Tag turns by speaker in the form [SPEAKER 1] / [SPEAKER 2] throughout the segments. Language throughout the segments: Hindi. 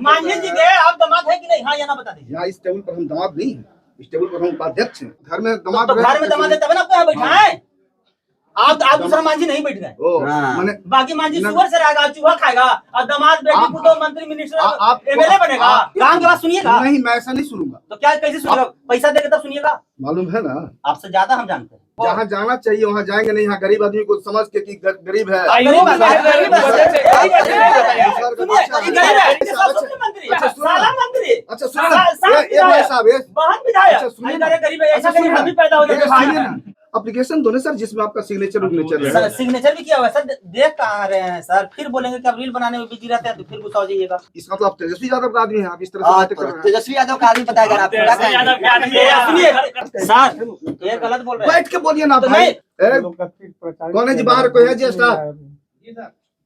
[SPEAKER 1] माननीय जी के आप दामाद है कि नहीं? हाँ या ना बता दीजिए।
[SPEAKER 2] यहाँ इस टेबल पर हम दामाद नहीं है, इस टेबल पर हम उपाध्यक्ष हैं। घर में दामाद
[SPEAKER 1] तो घर में दामाद है तब ना आपको यहाँ बैठा है। आप दूसरा मांझी नहीं बैठ गए।
[SPEAKER 2] मैंने
[SPEAKER 1] बाकी मांझी सुअर से रहेगा, चूहा खाएगा, और दामाद बेटी पुतो मंत्री मिनिस्टर एमएलए बनेगा। काम के बाद सुनिएगा।
[SPEAKER 2] नहीं, मैं ऐसा नहीं सुनूंगा।
[SPEAKER 1] तो क्या कैसे सुनिएगा? पैसा देकर तब सुनिएगा।
[SPEAKER 2] मालूम है ना,
[SPEAKER 1] आपसे ज्यादा हम जानते हैं।
[SPEAKER 2] जहाँ जाना चाहिए वहाँ जाएंगे नहीं। यहाँ गरीब आदमी को समझ के कि गरीब है। अच्छा एप्लीकेशन दो ना सर, जिसमें आपका सिग्नेचर
[SPEAKER 1] सर, सिग्नेचर भी किया हुआ है सर। देख कहाँ रहे हैं सर? फिर बोलेंगे कि आप रील बनाने में बिजी रहते हैं तो फिर गुस्सा हो जाइएगा।
[SPEAKER 2] इसका तो आप तेजस्वी यादव का आदमी हैं, आप इस तरह से बातें कर रहे हैं।
[SPEAKER 3] तेजस्वी यादव का आदमी बताएगा आप।
[SPEAKER 1] सुनिए सर, ये गलत बोल रहे हैं।
[SPEAKER 2] बैठ के बोलिए ना भाई। कौन है जी बाहर? कोई है जी स्टाफ?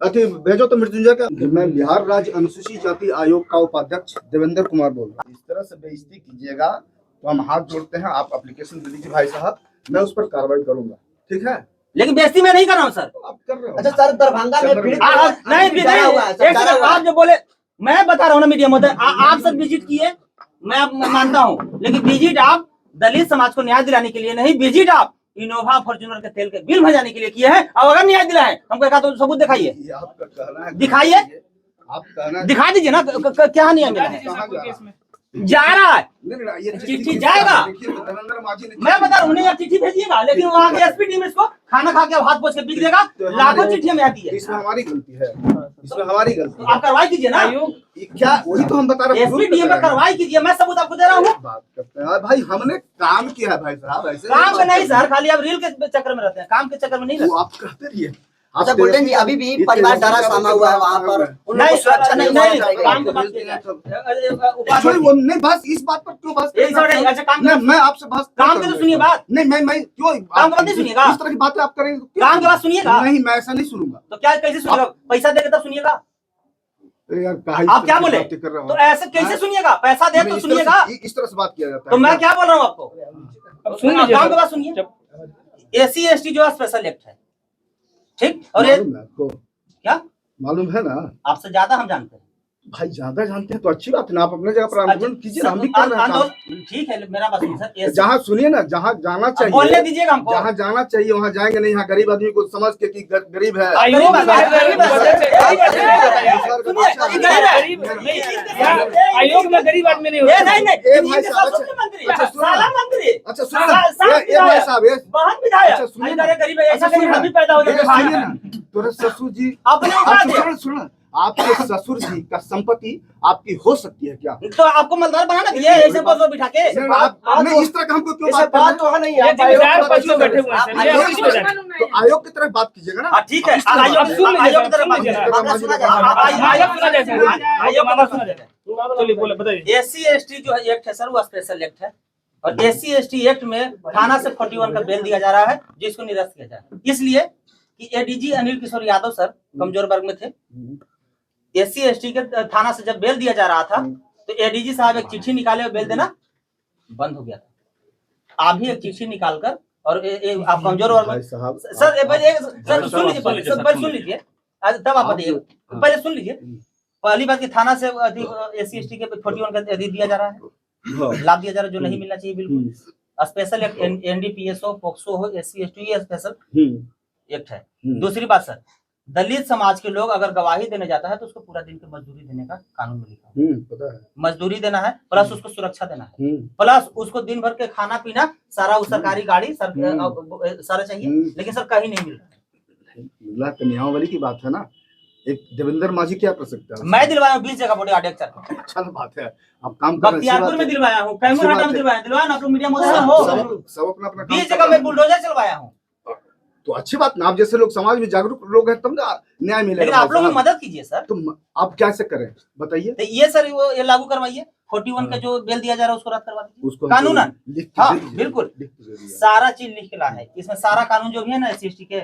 [SPEAKER 2] अति भेजो तो मृत्युंजय का। मैं बिहार राज्य अनुसूचित जाति आयोग का उपाध्यक्ष देवेंद्र कुमार बोल रहा हूँ। इस तरह से बेइज्जती कीजिएगा तो हम हाथ जोड़ते हैं। आप एप्लीकेशन दे दीजिए भाई साहब, मैं उस पर कार्रवाई करूंगा, ठीक है?
[SPEAKER 1] लेकिन बेइज्जती मैं नहीं कर रहा हूँ सर।
[SPEAKER 2] आप कर रहे हो।
[SPEAKER 3] अच्छा सर, दरभंगा में
[SPEAKER 1] नहीं, आप जो बोले मैं बता रहा हूँ ना मीडिया में, आप सब विजिट किए, मैं मानता हूँ, लेकिन विजिट आप दलित समाज को न्याय दिलाने के लिए नहीं, विजिट आप इनोवा फॉर्च्यूनर के तेल के बिल भजाने के लिए किए हैं। और अगर न्याय दिला है हमको कहा तो सबूत दिखाइए।
[SPEAKER 2] आपका कहना है,
[SPEAKER 1] दिखाइए,
[SPEAKER 2] आप कहना
[SPEAKER 1] दिखा दीजिए ना। क्या न्याय मिला है? जा रहा है, चिट्ठी जाएगा। मैं बता रहा हूँ, चिट्ठी भेजिएगा, लेकिन वहाँ के एसपी टीम इसको खाना खा के हाथ पोछ के बिक देगा। लाखों चिट्ठियां में आती है।
[SPEAKER 2] इसमें हमारी गलती है, इसमें हमारी गलती है।
[SPEAKER 1] आप कार्रवाई कीजिए ना।
[SPEAKER 2] क्या वही तो हम बता रहे हैं।
[SPEAKER 1] एसपी टीम में कार्रवाई कीजिए, मैं सबूत आपको दे रहा हूँ।
[SPEAKER 2] बात करते हैं भाई, हमने काम किया है भाई साहब। ऐसे
[SPEAKER 1] काम में नहीं सर, खाली आप रील के चक्कर में रहते हैं, काम के चक्कर में नहीं रहते।
[SPEAKER 2] आप कहते रहिए।
[SPEAKER 3] अच्छा गोल्डन जी, अभी भी परिवार डरा सामा हुआ है वहाँ पर,
[SPEAKER 1] नहीं सुरक्षा नहीं, नहीं
[SPEAKER 2] काम नहीं, बस इस बात पर क्यों बस?
[SPEAKER 1] अच्छा काम
[SPEAKER 2] मैं आपसे बस
[SPEAKER 1] काम के तो सुनिए बात।
[SPEAKER 2] नहीं, मैं क्यों
[SPEAKER 1] काम के बाद नहीं सुनिएगा?
[SPEAKER 2] इस तरह की बातें आप करेंगे?
[SPEAKER 1] काम के बाद सुनिएगा।
[SPEAKER 2] नहीं, मैं ऐसा नहीं सुनूंगा।
[SPEAKER 1] तो क्या कैसे सुनिएगा? पैसा देकर तब सुनिएगा।
[SPEAKER 2] यार
[SPEAKER 1] आप क्या बोले? तो ऐसे कैसे सुनिएगा? पैसा दे तो सुनिएगा।
[SPEAKER 2] इस तरह से बात किया जाता है।
[SPEAKER 1] तो मैं क्या बोल रहा हूँ आपको? काम के बाद सुनिए। SC ST जो स्पेशल एक्ट है, ठीक? और ये क्या
[SPEAKER 2] मालूम है ना,
[SPEAKER 1] आपसे ज्यादा हम जानते हैं
[SPEAKER 2] भाई। ज्यादा जानते हैं तो अच्छी बात है ना। आप अपने जगह पर आंदोलन कीजिए, हम भी कर रहे हैं।
[SPEAKER 1] ठीक है, मेरा बात सुनिए सर।
[SPEAKER 2] जहाँ सुनिए ना, जहाँ जाना चाहिए
[SPEAKER 1] बोलने दीजिएगा हमको।
[SPEAKER 2] जहाँ जाना चाहिए वहाँ जाएंगे नहीं। यहाँ गरीब आदमी को समझ के कि गरीब है।
[SPEAKER 4] आयोग में गरीब आदमी नहीं होता।
[SPEAKER 2] अच्छा सुनिए
[SPEAKER 1] बहन विधायक गरीब है, ऐसा कहीं हम भी पैदा हो जाएंगे।
[SPEAKER 2] तोरे ससुर जी,
[SPEAKER 1] अपने
[SPEAKER 2] सुन, आपके ससुर जी का संपत्ति आपकी हो सकती है क्या?
[SPEAKER 1] तो आपको मलदार बनाना दिए ऐसे बस बिठा के?
[SPEAKER 2] नहीं, इस तरह का हमको क्यों बात
[SPEAKER 3] तो नहीं है।
[SPEAKER 4] बैठे हुए हैं।
[SPEAKER 2] तो आयोग की तरह बात कीजिएगा ना।
[SPEAKER 1] ठीक है, आयोग की तरफ SC ST जो है एक्ट है सर, वो स्पेशल एक्ट है। और SC ST एक्ट में थाना से 41 का बेल दिया जा रहा है, जिसको निरस्त किया जाए। इसलिए कि ADG अनिल किशोर यादव सर कमजोर वर्ग में थे। SC ST के थाना से जब बेल दिया जा रहा था तो ADG साहब एक चिट्ठी निकाले और बेल देना बंद हो गया था। आप भी एक चिट्ठी निकालकर और आप कमजोर वर्ग सर सुन लीजिए तब आप बताइए। पहले सुन लीजिए। पहली बात की थाना से SC ST के 41 का दिया जा रहा है, लाभ दिया जा रहा है जो नहीं मिलना चाहिए बिल्कुल। स्पेशल एक्ट NDPS हो, पोक्सो हो, SC ST ये स्पेशल एक्ट है। दूसरी बात सर, दलित समाज के लोग अगर गवाही देने जाता है तो उसको पूरा दिन की मजदूरी देने का कानून में लिखा है। मजदूरी देना है, प्लस उसको सुरक्षा देना है, प्लस उसको दिन भर के खाना पीना सारा, उस सरकारी गाड़ी सारा चाहिए। लेकिन सर कहीं नहीं मिल रहा है।
[SPEAKER 2] कन्याओं वाली की बात है ना। एक देवेंद्र माझी क्या कर सकता है?
[SPEAKER 1] मैं दिलवाया हूँ 20 जगह बॉडी गार्ड एक्टर।
[SPEAKER 2] अच्छा बात है, आप काम कर रहे हैं।
[SPEAKER 1] बख्तियारपुर में दिलवाया हूँ, कैमूरहाट में दिलवाया ना, आप लोग मीडिया में हो।
[SPEAKER 2] सब अपना
[SPEAKER 1] 20 जगह में बुलडोजर चलवाया हूँ।
[SPEAKER 2] तो अच्छी बात ना, आप जैसे लोग समाज में जागरूक लोग हैं तब ना न्याय मिलेगा।
[SPEAKER 1] लेकिन आप लोग मदद कीजिए सर।
[SPEAKER 2] तो आप कैसे करें बताइए?
[SPEAKER 1] तो ये सर वो ये लागू करवाइए। 41 का जो बेल दिया जा रहा है उसको रद्द करवा दीजिए।
[SPEAKER 2] उसको
[SPEAKER 1] कानून
[SPEAKER 2] हाँ
[SPEAKER 1] बिल्कुल सारा चीज लिख के ला है इसमें, सारा कानून जो भी है ना SC ST के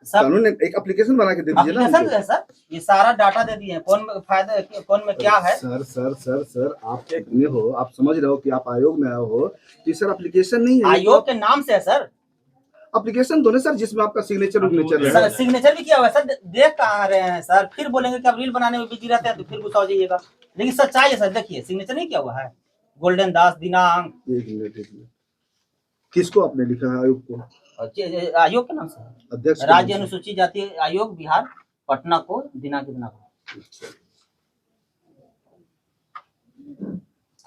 [SPEAKER 1] सब
[SPEAKER 2] कानून एक एप्लीकेशन बना के दे दीजिए ना
[SPEAKER 1] सर। ये सारा डाटा दे दिए, कौन में फायदा कौन में क्या है।
[SPEAKER 2] सर आप इतने हो, आप समझ रहे हो कि आप आयोग में आए हो, तो सर एप्लीकेशन नहीं है,
[SPEAKER 1] आयोग के नाम से है सर।
[SPEAKER 2] एप्लीकेशन दो ना सर, जिसमें आपका सिग्नेचर है।
[SPEAKER 1] सिग्नेचर भी किया हुआ है सर। देख कहाँ रहे हैं सर? फिर बोलेंगे कि आप रील बनाने में बिजी रहते हैं तो फिर गुस्सा हो जाइएगा। लेकिन सच्चाई है सर, देखिए सिग्नेचर नहीं किया हुआ है, गोल्डन दास दिनांक।
[SPEAKER 2] एक मिनट किसको आपने लिखा है आयोग को?
[SPEAKER 1] आयोग के नाम से
[SPEAKER 2] अध्यक्ष
[SPEAKER 1] राज्य अनुसूचित जाति आयोग बिहार पटना को दिनांक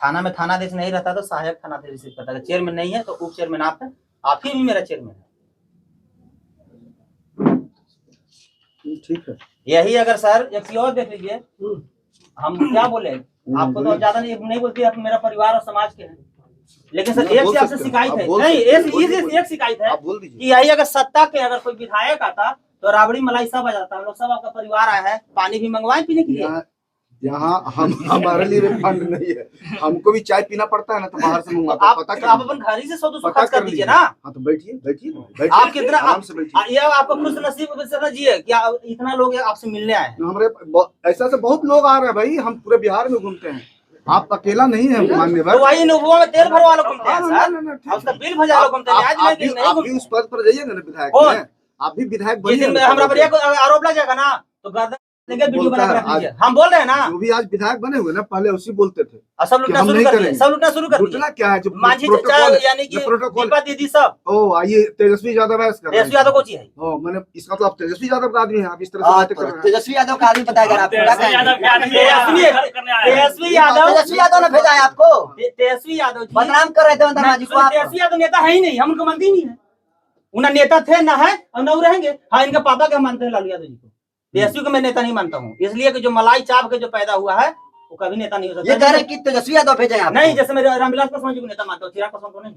[SPEAKER 1] थाना में थानाधीश नहीं रहता तो सहायक थानाधीश रिसीव करता है। चेयरमैन नहीं है तो उप चेयरमैन आप ही भी मेरा चेयरमैन है।
[SPEAKER 2] ठीक है।
[SPEAKER 1] यही अगर सर एक चीज और देख लीजिए, हम क्या बोले आपको तो ज्यादा नहीं बोलते, आप मेरा परिवार और समाज के हैं, लेकिन सर एक आपसे शिकायत है, नहीं एक शिकायत है कि यही अगर सत्ता के अगर कोई विधायक आता तो राबड़ी मलाई सब आ जाता, हम लोग सब आपका परिवार आया है, पानी भी मंगवाए पीने के लिए।
[SPEAKER 2] यहाँ हम हमारे लिए फंड नहीं है, हमको भी चाय पीना पड़ता है ना, तो बाहर से मंगवाते हैं। पता
[SPEAKER 1] आप अपन घर ही से 100-200 खर्च कर दीजिए ना।
[SPEAKER 2] हाँ तो बैठिए
[SPEAKER 1] आप कितना आराम से बैठिए, ये आपको खुश नसीब समझिए कि इतना लोग आपसे मिलने आए हैं।
[SPEAKER 2] हमारे ऐसा से बहुत लोग आ रहे हैं भाई, हम पूरे बिहार में घूमते हैं, आप अकेला नहीं है मान्यवर।
[SPEAKER 1] तो वही नोवा में तेल भरवा लो घूमते हैं सर, उसका बिल भजा लो घूमते हैं। आज
[SPEAKER 2] आप भी उस पद पर जाइएगा ना विधायक में, आप भी विधायक बनिए।
[SPEAKER 1] हमारा पर आरोप लग जाएगा ना तो गर्दन वीडियो बना के रख लीजिए। हम बोल रहे हैं ना, जो
[SPEAKER 2] भी आज विधायक बने हुए ना, पहले उसी बोलते थे
[SPEAKER 1] सब लुटना शुरू कर दिए, सब लुटना शुरू कर दिया।
[SPEAKER 2] क्या है जो
[SPEAKER 1] मांझी यानी कि दीपा दीदी सब।
[SPEAKER 2] ओ आइए तेजस्वी यादव है,
[SPEAKER 1] तेजस्वी यादव को चाहिए।
[SPEAKER 2] ओ मैंने इसका तो आप तेजस्वी यादव का आदमी है, आप इस तरह से बातें कर रहे हैं।
[SPEAKER 3] तेजस्वी यादव का आदमी बताएगा आप,
[SPEAKER 1] तेजस्वी यादव ने भेजा है आपको, तेजस्वी यादव
[SPEAKER 3] बदनाम कर रहे थे वंदना जी को।
[SPEAKER 1] तेजस्वी यादव नेता है ही नहीं, हम उनको मानते ही नहीं है, उन्हें नेता थे ना है और न रहेंगे। हाँ इनके पापा क्या मानते हैं लालू यादव जी को, तेजस्वी को मैं नेता नहीं मानता हूँ, इसलिए कि जो मलाई चाप के जो पैदा हुआ है वो कभी नेता नहीं हो सकता।
[SPEAKER 3] ये कह रहे हैं कि तेजस्वी यादव भेजे हैं
[SPEAKER 1] नहीं, जैसे मैं रामविलास पासवान जी को नेता मानता हूँ, चिराग पासवान को नहीं।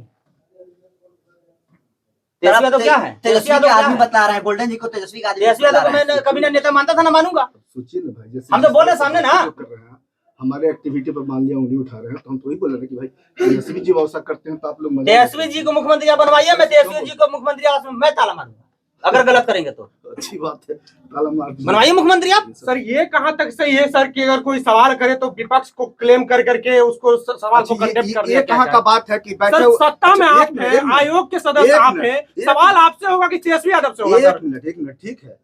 [SPEAKER 1] तेजस्वी यादव क्या है?
[SPEAKER 3] तेजस्वी यादव आदमी बता रहे हैं, गोल्डन जी को तेजस्वी का आदमी।
[SPEAKER 1] तेजस्वी यादव को मैं कभी ना नेता मानता था ना मानूंगा।
[SPEAKER 2] सोचिए ना भाई,
[SPEAKER 1] हम तो बोल रहे सामने ना,
[SPEAKER 2] हमारे एक्टिविटी पर मान लिया उंगली उठा रहे हैं, तो हम तो वही बोल रहे हैं कि भाई तेजस्वी जी ऐसा करते हैं तो आप लोग।
[SPEAKER 1] तेजस्वी जी को मुख्यमंत्री आप बनवाइए, मैं तेजस्वी जी को मुख्यमंत्री आवास में मैं ताला मारूंगा अगर गलत करेंगे तो।
[SPEAKER 2] अच्छी बात है, ताला मार
[SPEAKER 1] बनवाइए मुख्यमंत्री आप।
[SPEAKER 5] सर ये कहाँ तक सही है सर कि अगर कोई सवाल करे तो विपक्ष को क्लेम कर करके उसको सवाल को कंडेम कर दिया?
[SPEAKER 2] ये कहाँ का बात है कि
[SPEAKER 5] सर सत्ता में आप हैं, आयोग के सदस्य आप हैं, सवाल आपसे होगा कि तेजस्वी यादव से होगा?
[SPEAKER 2] एक मिनट ठीक है,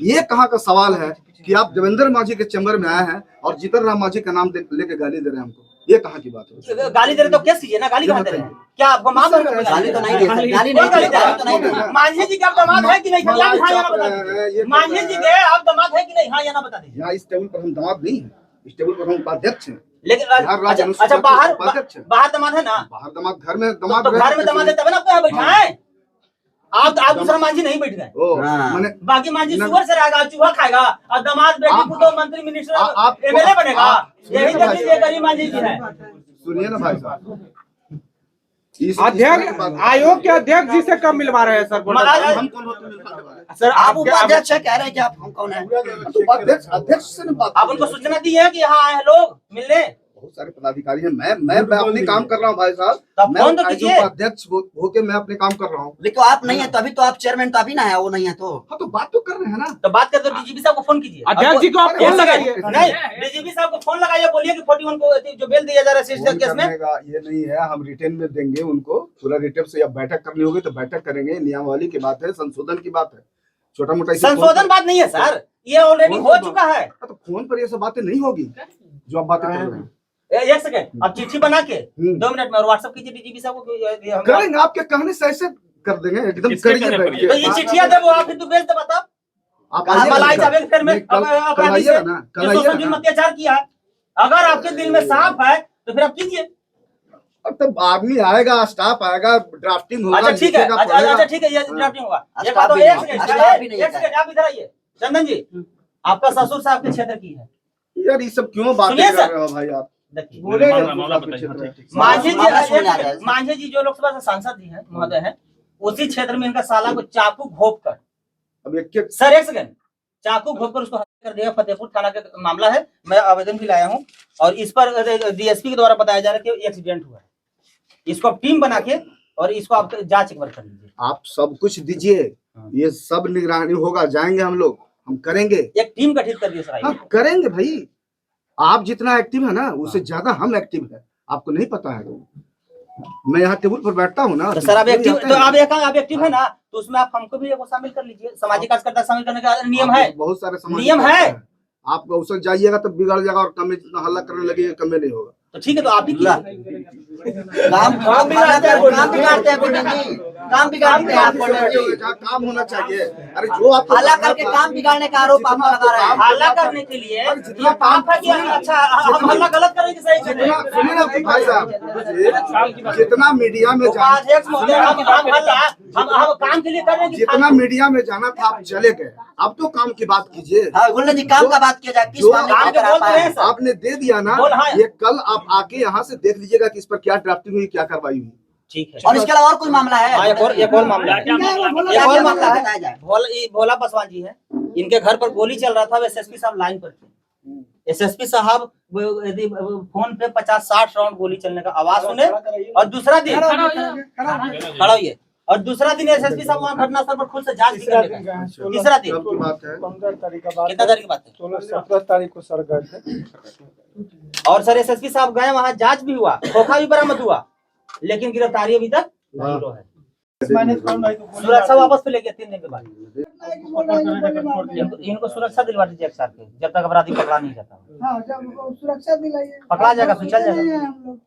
[SPEAKER 2] ये कहाँ का सवाल है कि आप देवेंद्र मांझी के चैम्बर में आए हैं और जीतन राम मांझी का नाम लेके गाली दे रहे हैं हमको, ये कहाँ की बात है?
[SPEAKER 1] गाली दे रहे तो केस कीजिए ना, गाली कहाँ दे रहे हैं? क्या आपको माफ कर रहे हैं?
[SPEAKER 3] गाली तो नहीं दे सकते, गाली नहीं दे सकते।
[SPEAKER 1] मांझी जी के आप दामाद है कि नहीं? हाँ या ना बता दीजिए। मांझी जी के आप दामाद है कि नहीं? हाँ या ना बता दीजिए।
[SPEAKER 2] यहाँ इस टेबल पर हम दामाद नहीं है, इस टेबल पर हम उपाध्यक्ष हैं।
[SPEAKER 1] लेकिन अच्छा बाहर दामाद है ना?
[SPEAKER 2] बाहर दामाद, घर में दामाद,
[SPEAKER 1] तो घर में दामाद है तब ना आपको यहाँ बैठा है। आप दूसरा मांझी नहीं बैठ गए, बाकी मांझी सुअर से रहेगा, चूहा खाएगा और दामाद बेटी पुतो मंत्री मिनिस्टर एमएलए बनेगा। यही देख लीजिए गरीब मांझी जी है।
[SPEAKER 2] सुनिए ना भाई साहब,
[SPEAKER 5] अध्यक्ष आयोग के अध्यक्ष जी से कब मिलवा रहे हैं सर?
[SPEAKER 2] हम कौन होते हैं?
[SPEAKER 3] सर आप उपाध्यक्ष है, कह रहे हैं कि आप हम कौन है?
[SPEAKER 2] अध्यक्ष से ना बात,
[SPEAKER 1] आप उनको सूचना दी है कि यहाँ आए लोग मिलने?
[SPEAKER 2] बहुत सारे पदाधिकारी हैं, मैं अपने काम कर रहा हूँ भाई साहब, मैं अध्यक्ष होके मैं अपने काम कर रहा हूँ।
[SPEAKER 3] लेकिन आप नहीं है तो अभी तो आप चेयरमैन तो अभी ना है, वो नहीं है तो।
[SPEAKER 2] हाँ तो बात तो कर रहे हैं ना,
[SPEAKER 1] तो बात करते डीजीपी साहब को फोन कीजिए,
[SPEAKER 5] अध्यक्ष जी को आप फोन लगाइए।
[SPEAKER 1] नहीं, डीजीपी साहब को फोन लगाइए, बोलिए कि 41 को जो बेल दिया जा रहा है सिस्टर केस में।
[SPEAKER 2] ये नहीं है, हम रिटेन में देंगे उनको पूरा रिटेन से। अब बैठक करनी होगी तो बैठक करेंगे, नियमावली की बात है, संशोधन की बात है, छोटा मोटा
[SPEAKER 1] संशोधन बात नहीं है सर, ये ऑलरेडी हो चुका है।
[SPEAKER 2] तो फोन पर ये सब बातें नहीं होगी जो आप बातें कर रहे हैं।
[SPEAKER 1] एक सेकंड, आप चिट्ठी बना के 2 मिनट में और व्हाट्सएप कीजिए डीजीपी साहब को।
[SPEAKER 2] करेंगे, आपके कहने से ऐसे कर देंगे एकदम। करिए
[SPEAKER 1] तो ये चिट्ठियां दे वो आप फिर तो भेज दे, बता
[SPEAKER 2] आप
[SPEAKER 1] मलाई जावे फिर में अत्याचार किया। अगर आपके दिल में साफ है तो फिर आप कीजिए।
[SPEAKER 2] अब तब आदमी आएगा, स्टाफ आएगा, ड्राफ्टिंग होगा।
[SPEAKER 1] अच्छा ठीक है, अच्छा ठीक है, ये ड्राफ्टिंग होगा। एक बात, एक सेकंड आप इधर आइए। चंदन जी, आपका ससुर साहब के क्षेत्र की है
[SPEAKER 2] यार, ये सब क्यों बातें कर रहे हो भाई आप?
[SPEAKER 1] मांझी जी जो लोकसभा से सांसद जी हैं महोदय हैं, उसी क्षेत्र में इनका साला को चाकू घोप कर,
[SPEAKER 2] अब एक
[SPEAKER 1] सर एक सेकंड, चाकू घोप कर उसको हत्या कर दिया। फतेहपुर थाना का मामला है, मैं आवेदन भी लाया हूं और इस पर डीएसपी के द्वारा बताया जा रहा है कि एक्सीडेंट हुआ है। इसको आप टीम बना के और इसको आप जांच एक बार कर लीजिए।
[SPEAKER 2] आप सब कुछ दीजिए, ये सब निगरानी होगा, जाएंगे हम लोग, हम करेंगे।
[SPEAKER 1] एक टीम गठित कर दिए सर।
[SPEAKER 2] हाँ करेंगे भाई, आप जितना एक्टिव है ना उससे ज्यादा हम एक्टिव है, आपको नहीं पता है। मैं यहाँ टेबल पर बैठता हूँ ना,
[SPEAKER 1] तो सर आप एक्टिव, तो आप एक्टिव है ना, तो उसमें आप हमको भी शामिल कर लीजिए। सामाजिक कार्यकर्ता शामिल करने का नियम है,
[SPEAKER 2] बहुत सारे
[SPEAKER 1] नियम है।
[SPEAKER 2] आप उसे जाइएगा तब बिगड़ जाएगा और कम इतना हल्ला करने लगेगा, कम में नहीं होगा।
[SPEAKER 1] तो ठीक है, तो आप ही किया
[SPEAKER 3] काम बिगाड़ते हैं पंडित जी, काम बिगाड़ते हैं आप पंडित जी।
[SPEAKER 2] काम होना चाहिए। अरे जो आप
[SPEAKER 3] हल्ला करके काम बिगाड़ने का आरोप आप लगा रहे हैं।
[SPEAKER 1] हल्ला करने के लिए ये काम था कि अच्छा हम हल्ला गलत करें कि सही करें?
[SPEAKER 2] सुनिए ना भाई साहब, जितना मीडिया में जाना,
[SPEAKER 1] उपाध्यक्ष महोदय, हम हल्ला हम काम के लिए कर रहे हैं कि
[SPEAKER 2] जितना मीडिया में जाना था आप चले गए, अब तो काम की बात कीजिए।
[SPEAKER 3] हाँ गुल्ले जी, काम का बात किया जाए, किस मामले
[SPEAKER 1] काम
[SPEAKER 3] में
[SPEAKER 1] के
[SPEAKER 3] करा
[SPEAKER 1] बोल
[SPEAKER 3] पाए
[SPEAKER 1] रहे
[SPEAKER 3] हैं?
[SPEAKER 1] हैं सर।
[SPEAKER 2] आपने दे दिया ना,
[SPEAKER 1] बोल, हाँ।
[SPEAKER 2] ये कल आप आके यहाँ से देख लीजिएगा कि इस पर क्या ड्राफ्टिंग हुई, क्या कार्रवाई हुई।
[SPEAKER 1] ठीक है।
[SPEAKER 3] और इसके अलावा और कोई मामला है?
[SPEAKER 1] हाँ, एक और मामला है,
[SPEAKER 3] क्या
[SPEAKER 1] एक और
[SPEAKER 3] क्या
[SPEAKER 1] मामला है।
[SPEAKER 3] बताया जाए।
[SPEAKER 1] भोला पासवान जी है, इनके घर पर गोली चल रहा था, एसएसपी साहब लाइन पर थे। एसएसपी साहब यदि फोन पे 50-60 राउंड गोली चलने का आवाज सुने, और दूसरा दिन खड़ा हुई है, और दूसरा दिन एसएसपी साहब वहाँ घटनास्थल पर खुद से जांच भी करने गए। तीसरा दिन
[SPEAKER 2] कब की बात है?
[SPEAKER 6] 15 तारीख का बात
[SPEAKER 1] कितना तारीख की बात है?
[SPEAKER 6] 16-17 तारीख को सर गए थे।
[SPEAKER 1] और सर एसएसपी साहब गए, वहाँ जांच भी हुआ, खोखा भी बरामद हुआ, लेकिन गिरफ्तारी अभी तक जीरो है। सुरक्षा वापस पे ले गया 3 दिन के बाद। इनको सुरक्षा दिलवा दीजिए एक साथ के, जब तक अपराधी पकड़ा नहीं जाता।
[SPEAKER 7] हाँ, जब सुरक्षा दिलाइए,
[SPEAKER 1] पकड़ा जाएगा फिर चल जाएगा।
[SPEAKER 7] हम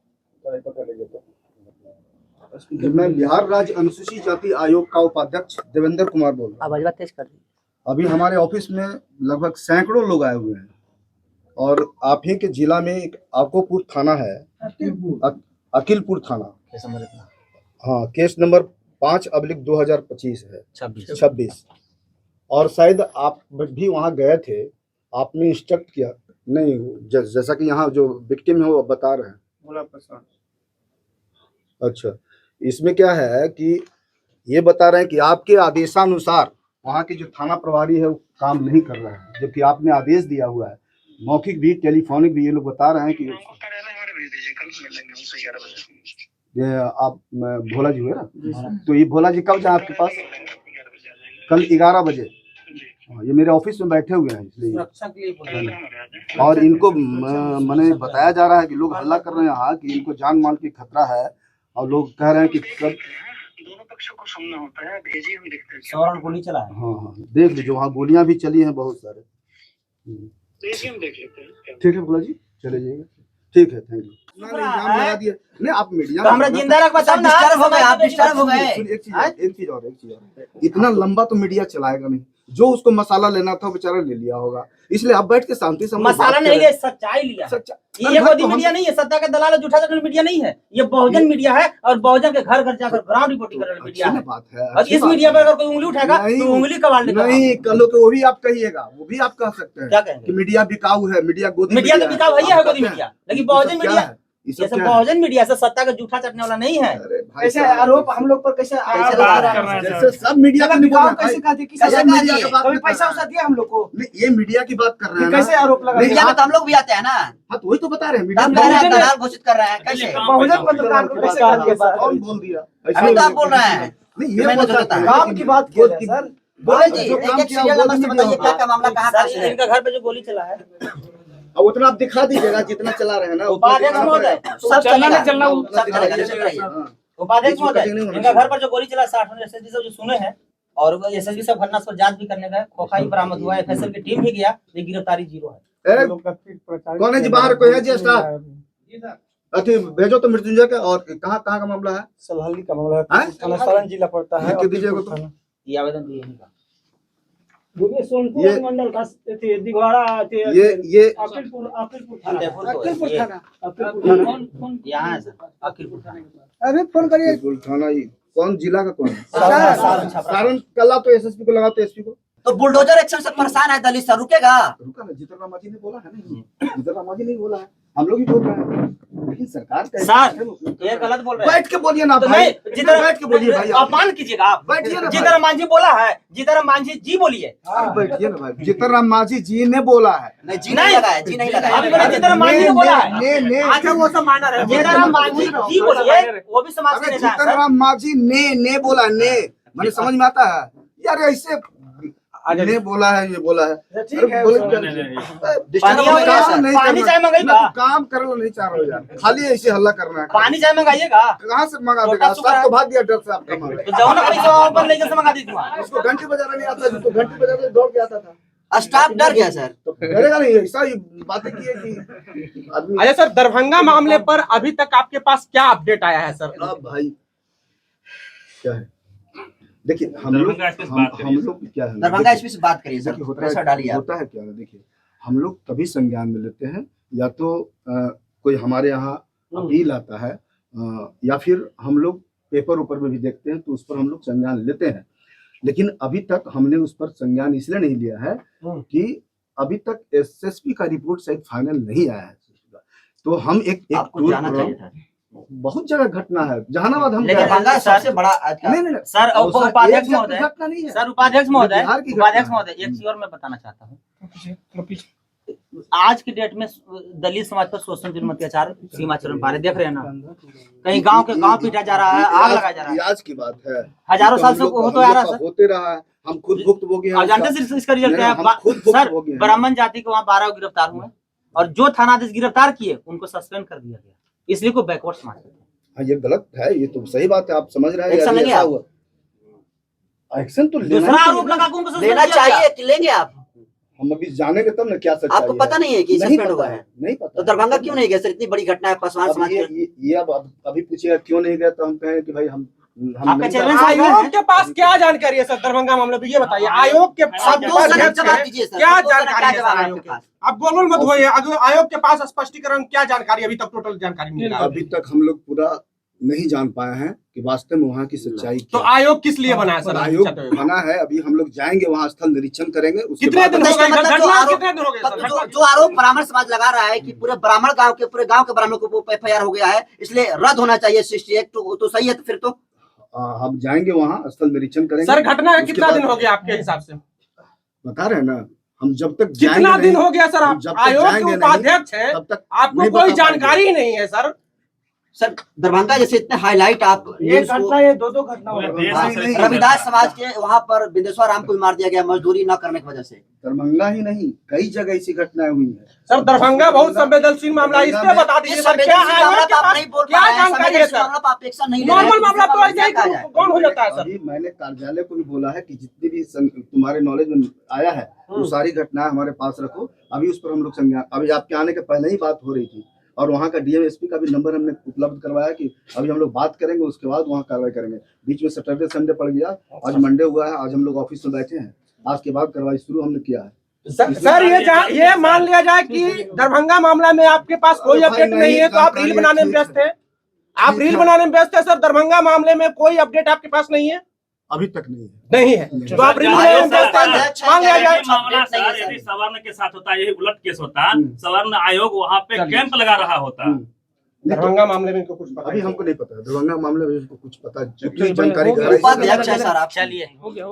[SPEAKER 7] लोग
[SPEAKER 2] मैं बिहार राज्य अनुसूचित जाति आयोग का उपाध्यक्ष देवेंद्र कुमार बोल रहा हूँ।
[SPEAKER 1] आवाज तेज कर दी।
[SPEAKER 2] अभी हमारे ऑफिस में लगभग सैकड़ों लोग आए हुए हैं, और आप ही के जिला में एक आकोपुर थाना है, अकिलपुर थाना, हाँ, केस नंबर 5/2025 है, 26। और शायद आप भी वहाँ गए थे, आपने इंस्ट्रक्ट किया नहीं, जैसा कि यहाँ जो विक्टिम है वो बता रहे हैं। अच्छा, इसमें क्या है कि ये बता रहे हैं कि आपके आदेशानुसार वहाँ के जो थाना प्रभारी है वो काम नहीं कर रहा है, जबकि आपने आदेश दिया हुआ है, मौखिक भी टेलीफोनिक भी। ये लोग बता रहे हैं कि ये आप भोला जी हुए ना, तो ये भोला जी कब जाए आपके पास? कल 11 बजे। ये मेरे ऑफिस में बैठे हुए हैं, इसलिए। और इनको मैंने बताया जा रहा है कि लोग हल्ला कर रहे हैं यहाँ कि इनको जान माल की खतरा है, और लोग कह रहे हैं कि कब
[SPEAKER 8] दोनों पक्षों को सुनना होता है, भेजिए, हम देखते हैं।
[SPEAKER 1] 100 राउंड गोली चला है।
[SPEAKER 2] हाँ, देख लीजिए, वहाँ गोलियां भी चली हैं बहुत सारे।
[SPEAKER 8] भेजिए, हम देख लेते हैं।
[SPEAKER 2] ठीक है भोला जी, चले जाइएगा। ठीक है, थैंक यू। इल्जाम लगा दिए नहीं आप मीडिया
[SPEAKER 1] तो हमरा जिंदा रख बचाओ ना।
[SPEAKER 3] डिस्टर्ब हो गए, आप डिस्टर्ब हो गए।
[SPEAKER 2] एक चीज और इतना लंबा तो मीडिया चलाएगा नहीं, जो उसको मसाला लेना था बेचारा ले लिया होगा, इसलिए आप बैठ के शांति से
[SPEAKER 1] मसाला नहीं है, सच्चाई लिया। ये मोदी मीडिया नहीं है, सत्ता का दलाल झूठा चक्र मीडिया नहीं है, ये बहुजन मीडिया है, और बहुजन के घर घर जाकर ग्राउंड रिपोर्टिंग कर रहा मीडिया है।
[SPEAKER 2] बात है,
[SPEAKER 1] और इस मीडिया पर अगर कोई उंगली उठाएगा तो उंगली कबाड़ लेगा।
[SPEAKER 2] नहीं, कल को वो भी आप कहिएगा, वो भी आप कह सकते हैं
[SPEAKER 1] क्या कहेंगे?
[SPEAKER 2] कि मीडिया बिकाऊ है, मीडिया गोदी
[SPEAKER 1] मीडिया तो बिकाऊ है गोदी मीडिया, लेकिन बहुजन मीडिया जैसे बहुजन मीडिया से सत्ता का जूठा चटने वाला नहीं है।
[SPEAKER 6] कैसे आरोप हम लोग पर कैसे लगा रहा है?
[SPEAKER 2] जैसे सब मीडिया का
[SPEAKER 6] बिकाऊ कैसे कहते, किसी
[SPEAKER 2] मीडिया की बात
[SPEAKER 6] कभी पैसा वैसा दिया हम लोग को?
[SPEAKER 2] ये मीडिया की बात कर रहे हैं,
[SPEAKER 6] कैसे आरोप लगा?
[SPEAKER 3] मीडिया में तो हम लोग भी आते हैं ना,
[SPEAKER 2] हाँ, तो वही तो बता रहे हैं,
[SPEAKER 3] हम कह रहे हैं दलाल घोषित कर रहे हैं, कैसे?
[SPEAKER 6] बहुजन पत्रकार को कैसे कहा दिया?
[SPEAKER 2] कौन बोल दिया?
[SPEAKER 3] अभी तो आप बोल रहे हैं।
[SPEAKER 2] नहीं, ये
[SPEAKER 3] मैंने तो
[SPEAKER 2] बताता है।
[SPEAKER 6] काम की बात किया जाए सर।
[SPEAKER 3] बोले जी, एक सीरियल नंबर से बताइए क्या क्या मामला कहाँ कहाँ से है?
[SPEAKER 1] इनका घर पे जो गोली चला है,
[SPEAKER 2] अब उतना आप दिखा दीजिएगा जितना चला रहे हैं ना।
[SPEAKER 1] उपाध्यक्ष महोदय,
[SPEAKER 3] सब
[SPEAKER 4] चलना
[SPEAKER 3] चलेगा,
[SPEAKER 4] चलना
[SPEAKER 3] सब चलेगा, निश्चित रहिए।
[SPEAKER 1] उपाध्यक्ष महोदय, इनका घर पर जो गोली चला 60 एसएसपी साहब जो सुने हैं, और एसएसपी साहब घटनास्थल जांच भी करने गए, खोखा ही बरामद हुआ, एफएसएल की टीम भी गया, लेकिन गिरफ्तारी जीरो है।
[SPEAKER 2] कौन है जी बाहर, कोई है जी स्टाफ? अति भेजो तो मृत्युंजय का। और कहाँ कहाँ का मामला है?
[SPEAKER 6] सलहली का मामला है,
[SPEAKER 2] हाँ?
[SPEAKER 6] थाना सारण जिला पड़ता है।
[SPEAKER 2] लिख के दीजिएगा तो।
[SPEAKER 1] ये आवेदन दिए इनका।
[SPEAKER 6] सोनपुर मंडल का दिघवाड़ा
[SPEAKER 2] ये
[SPEAKER 6] अकिलपुर
[SPEAKER 1] फतेहपुर को है,
[SPEAKER 7] अकिलपुर
[SPEAKER 1] ये
[SPEAKER 7] थाना।
[SPEAKER 1] यहाँ है सर, अकिलपुर थाना।
[SPEAKER 7] अभी फोन करिए।
[SPEAKER 2] थाना ये कौन जिला का कौन है?
[SPEAKER 1] सारण छपरा।
[SPEAKER 2] सारण कला तो एसएसपी को लगा तो एसपी को
[SPEAKER 3] तो बुलडोजर एक्शन से परेशान है दलित सर, रुकेगा?
[SPEAKER 2] रुका ना। जीतन राम मांझी ने बोला है ना, जीतन राम मांझी नहीं बोला है, हम लोग ही बोल रहे हैं, लेकिन सरकार का
[SPEAKER 1] सर ये गलत बोल रहे हैं।
[SPEAKER 2] बैठ के बोलिए ना
[SPEAKER 1] तो
[SPEAKER 2] भाई,
[SPEAKER 1] नहीं, जितना
[SPEAKER 2] बैठ के बोलिए भाई, आप
[SPEAKER 1] अपमान कीजिएगा आप।
[SPEAKER 2] बैठिए ना भाई।
[SPEAKER 1] जितना मांझी बोला है, जितना मांझी जी बोलिए।
[SPEAKER 2] बैठिए ना भाई। जीतन राम मांझी जी ने बोला है।
[SPEAKER 3] नहीं, जी नहीं लगाया, जी नहीं लगाया।
[SPEAKER 1] आप बोले जितना मांझी ने बोला है,
[SPEAKER 6] अच्छा वो सब मानर है।
[SPEAKER 1] जितना मांझी जी बोलिए, वो भी समाज के
[SPEAKER 2] अरे
[SPEAKER 1] नेता है
[SPEAKER 2] जीतन
[SPEAKER 1] सर।
[SPEAKER 2] राम मांझी ने बोला, ने मैंने समझ में आता है यार, ऐसे ने बोला है, ये बोला है।
[SPEAKER 6] ठीक है,
[SPEAKER 1] पानी चाय मंगाइएगा,
[SPEAKER 2] काम करना नहीं चाह रहा हूँ यार, खाली ऐसे हल्ला करना है।
[SPEAKER 1] पानी चाय मंगाइएगा।
[SPEAKER 2] कहाँ से मंगा देगा? सब तो भाग दिया डर से आपका मांगा।
[SPEAKER 1] तो जाओ ना पैसा ऊपर लेकर से मंगा दीजिए।
[SPEAKER 2] उसको घंटी बजाना नहीं आता, जिसको घंटी बजाना दौड़ के आता था।
[SPEAKER 3] स्टाफ डर गया सर।
[SPEAKER 2] तो डरेगा नहीं, ऐसा ही बातें की है कि आदमी।
[SPEAKER 5] अच्छा सर, दरभंगा मामले पर अभी तक आपके पास क्या अपडेट आया है सर?
[SPEAKER 2] अब भाई क्या है, देखिए हम लोग क्या है,
[SPEAKER 3] दरभंगा एसपी से बात करिए सर,
[SPEAKER 2] देखिए
[SPEAKER 3] प्रेशर डालिए आप।
[SPEAKER 2] होता है क्या है, देखिए हम लोग तभी संज्ञान में लेते हैं, या तो कोई हमारे यहाँ अपील आता है, या फिर हम लोग पेपर ऊपर में भी देखते हैं तो उस पर हम लोग संज्ञान लेते हैं। लेकिन अभी तक हमने उस पर संज्ञान इसलिए नहीं लिया है कि अभी तक एसएसपी का रिपोर्ट शायद फाइनल नहीं आया है। तो हम एक
[SPEAKER 3] आपको जाना चाहिए था।
[SPEAKER 2] बहुत जगह घटना है, जहानाबाद हम
[SPEAKER 1] लेकिन
[SPEAKER 3] दरभंगा सबसे बड़ा आज का-
[SPEAKER 2] नहीं
[SPEAKER 1] सर उपाध्यक्ष महोदय,
[SPEAKER 2] घटना नहीं है
[SPEAKER 1] सर उपाध्यक्ष महोदय,
[SPEAKER 2] बिहार की घटना
[SPEAKER 1] उपाध्यक्ष
[SPEAKER 2] है।
[SPEAKER 1] महोदय, एक चीज और मैं बताना चाहता हूँ। आज की डेट में दलित समाज पर शोषण जुल्म अत्याचार सीमा चरम पार है, देख रहे हैं ना, कहीं गांव के गांव पीटा जा रहा है, आग लगाया जा रहा है।
[SPEAKER 2] आज की बात है,
[SPEAKER 1] हजारों साल से
[SPEAKER 2] हम लोग
[SPEAKER 1] होते आ रहा है
[SPEAKER 2] का
[SPEAKER 1] सर।
[SPEAKER 2] होते रहा है, हम खुद भुक्तभोगी हैं
[SPEAKER 1] और जानते
[SPEAKER 2] उसका।
[SPEAKER 1] हैं इसका रिजल्ट क्या
[SPEAKER 2] हम खुद
[SPEAKER 1] है सर?
[SPEAKER 2] भुक्तभोगी हैं।
[SPEAKER 1] ब्राह्मण जाति के वहाँ 12 गिरफ्तार हुए और जो थानाधीश गिरफ्तार किए उनको सस्पेंड कर दिया गया, इसलिए को बैकवर्ड समाज कहते हैं।
[SPEAKER 2] हाँ ये गलत है, ये तो सही बात है, आप समझ रहे हैं।
[SPEAKER 3] एक्शन
[SPEAKER 2] अभी
[SPEAKER 3] लेंगे
[SPEAKER 2] ऐसा
[SPEAKER 3] आप?
[SPEAKER 2] हुआ। एक्शन तो लेना
[SPEAKER 1] दूसरा
[SPEAKER 2] ही
[SPEAKER 1] आरोप
[SPEAKER 2] चाहिए।
[SPEAKER 1] लगा के उनको suspend
[SPEAKER 3] लेना
[SPEAKER 1] किया गया।
[SPEAKER 3] चाहिए कि लेंगे आप?
[SPEAKER 2] हम अभी जानेंगे तब ना क्या सच्चाई
[SPEAKER 3] आपको पता नहीं है कि
[SPEAKER 2] नहीं
[SPEAKER 3] सस्पेंड
[SPEAKER 2] पता
[SPEAKER 3] हुआ
[SPEAKER 2] है,
[SPEAKER 3] है?
[SPEAKER 2] नहीं पता।
[SPEAKER 3] तो दरभंगा क्यों नहीं गए सर? इतनी बड़ी घटना है पासवान
[SPEAKER 2] अब
[SPEAKER 3] समाज के।
[SPEAKER 2] ये अब अभी पूछिएगा क्यों नहीं गया, तो हम कहें कि भाई हम
[SPEAKER 1] आपका
[SPEAKER 2] नहीं
[SPEAKER 1] चैलेंज
[SPEAKER 2] जानते।
[SPEAKER 1] आयोग
[SPEAKER 5] आयोग के पास क्या जानकारी है सर दरभंगा मामले में, ये बताइए। आयोग के
[SPEAKER 3] सब
[SPEAKER 5] पास
[SPEAKER 3] दो जन जवाब दीजिए सर,
[SPEAKER 5] क्या
[SPEAKER 3] सब दो जन
[SPEAKER 5] जानकारी
[SPEAKER 3] क्या
[SPEAKER 5] है
[SPEAKER 3] जवाब
[SPEAKER 5] सर
[SPEAKER 3] आपके
[SPEAKER 5] आयोग के?
[SPEAKER 3] पास?
[SPEAKER 5] आप गोलमोल मत होइए, आयोग के पास स्पष्टीकरण क्या जानकारी अभी तक टोटल जानकारी मिली है?
[SPEAKER 2] अभी तक हम लोग पूरा नहीं जान पाए हैं कि वास्तव में वहाँ की सच्चाई
[SPEAKER 5] तो
[SPEAKER 2] क्या है।
[SPEAKER 5] आयोग किस लिए बना है सर?
[SPEAKER 2] आयोग बना है, अभी हम लोग जाएंगे वहाँ, स्थल निरीक्षण करेंगे, उसके
[SPEAKER 5] कितने
[SPEAKER 2] बाद
[SPEAKER 5] दिन हो
[SPEAKER 3] इसका
[SPEAKER 5] गए
[SPEAKER 3] मतलब जो
[SPEAKER 5] घटना?
[SPEAKER 3] आरोप-
[SPEAKER 5] कितने दिन हो गए सर घटना?
[SPEAKER 3] जो आरोप ब्राह्मण समाज लगा रहा है कि पूरे ब्राह्मण गांव के पूरे गांव के ब्राह्मणों को एफआईआर हो गया है, इसलिए रद्द होना चाहिए 68 तो सही है। तो फिर तो
[SPEAKER 2] हम जाएंगे वहाँ, स्थल निरीक्षण करेंगे।
[SPEAKER 5] सर घटना
[SPEAKER 2] उसके
[SPEAKER 5] कितना
[SPEAKER 2] बाद
[SPEAKER 5] दिन हो गया आपके हिसाब से?
[SPEAKER 2] बता रहे हैं ना, हम जब तक जाएंगे
[SPEAKER 5] कितना दिन
[SPEAKER 2] नहीं,
[SPEAKER 5] हो गया सर?
[SPEAKER 2] हम
[SPEAKER 5] आप
[SPEAKER 2] जब तक
[SPEAKER 5] आयोग के
[SPEAKER 2] जाएंगे नहीं,
[SPEAKER 5] उपाध्यक्ष हैं,
[SPEAKER 2] तब तक
[SPEAKER 5] आपको
[SPEAKER 2] नहीं
[SPEAKER 5] कोई
[SPEAKER 2] बता पाएंगे।
[SPEAKER 5] जानकारी ही नहीं है सर।
[SPEAKER 3] सर दरभंगा जैसे इतने हाईलाइट आप
[SPEAKER 7] एक
[SPEAKER 3] न्यूज़ को-
[SPEAKER 7] घटना, ये दो घटना हो
[SPEAKER 8] पूरे
[SPEAKER 7] गई।
[SPEAKER 8] देश
[SPEAKER 3] हाँ,
[SPEAKER 8] में सही
[SPEAKER 3] रविदास समाज के वहां पर बिंदेश्वर राम को भी मार दिया गया मजदूरी न करने की वजह से।
[SPEAKER 2] दरभंगा ही नहीं, कई जगह ऐसी घटनाएं हुई है।
[SPEAKER 5] सर दरभंगा बहुत संवेदनशील मामला है, इस पे बता दीजिए सर, क्या है आयोग के पास क्या जानकारी है सर?
[SPEAKER 3] अपेक्षा नहीं ले रहे हैं।
[SPEAKER 5] नॉर्मल मामला तो ऐसे
[SPEAKER 3] क्या
[SPEAKER 5] ही
[SPEAKER 3] है?
[SPEAKER 5] कौन हो जाता है सर?
[SPEAKER 2] अभी मैंने कार्यालय को भी बोला है कि जितनी भी तुम्हारे नॉलेज में आया है वो सारी घटनाएं हमारे पास रखो। अभी उस पर हम लोग संज्ञान, अभी आपके आने के पहले ही बात हो रही थी, और वहाँ का डीएम एसपी का भी नंबर हमने उपलब्ध करवाया कि अभी हम लोग बात करेंगे, उसके बाद वहाँ कार्रवाई करेंगे। बीच में सैटरडे संडे पड़ गया, आज मंडे हुआ है, आज हम लोग ऑफिस में बैठे हैं, आज के बाद कार्रवाई शुरू हमने किया है।
[SPEAKER 5] सर ये मान लिया जाए कि दरभंगा मामला में आपके पास कोई
[SPEAKER 2] भाई
[SPEAKER 5] अपडेट
[SPEAKER 2] नहीं,
[SPEAKER 5] नहीं है, तो आप रील बनाने में व्यस्त हैं। आप
[SPEAKER 2] ठीक
[SPEAKER 5] रील
[SPEAKER 2] है।
[SPEAKER 5] बनाने में व्यस्त है सर, दरभंगा मामले में कोई अपडेट आपके पास नहीं है?
[SPEAKER 2] अभी तक नहीं है।
[SPEAKER 5] नहीं है, तो आप रील बनाने में व्यस्त हैं। मान लिया जाए
[SPEAKER 3] यही मामला सर,
[SPEAKER 9] यदि सवर्ण के साथ होता, यही उलट केस होता, सवर्ण आयोग वहाँ पे
[SPEAKER 5] चलिए।
[SPEAKER 9] कैंप लगा रहा होता।
[SPEAKER 5] दरभंगा मामले में इनको कुछ पता
[SPEAKER 2] अभी
[SPEAKER 5] नहीं।
[SPEAKER 2] हमको नहीं पता, दरभंगा मामले में हमको कुछ पता,
[SPEAKER 5] चलिए,
[SPEAKER 2] जानकारी
[SPEAKER 5] हो गया।
[SPEAKER 2] गहराई से
[SPEAKER 3] उपाध्यक्ष है सर आप।
[SPEAKER 1] चलिए
[SPEAKER 4] हो गया।